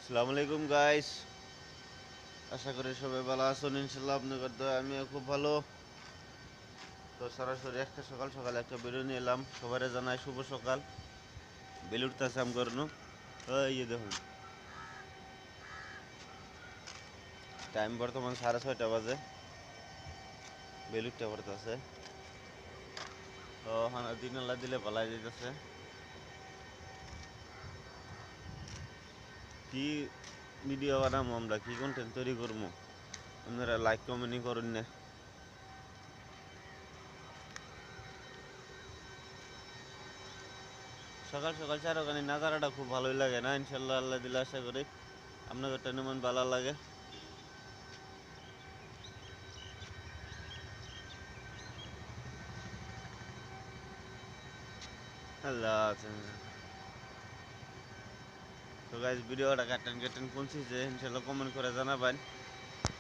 আসসালামু আলাইকুম গাইস। আশা করি সবাই ভালো আছেন। ইনশাল্লাহ আপনাদের দয়ায় আমিও খুব ভালো। তো সরাসরি একটা সকাল সকাল একটা ভিডিও নিয়ে এলাম। সবাই জানাই শুভ সকাল। বেল উঠতেছে আম করুন। ইয়ে দেখুন, টাইম বর্তমান 6:30 বাজে। বেল উঠতে পড়তেছে। তো হানা দিন আল্লাহ দিলে পালাই যেতেছে। কি ভিডিও বানাবো, আমরা কি কন্টেন্ট তৈরি করবো, আপনারা লাইক কমেন্টই করুন না। সকাল সকাল চারোখানি নাজারাটা খুব ভালোই লাগে না? ইনশাল্লাহ আল্লাহ দিলে আশা করি আপনাদের মন ভালো লাগে। আল্লাহ। তো গাইজ ভিডিওটা কাটেন কাটেন কোন যে ইনশাল্লাহ কমেন্ট করে জানাবেন।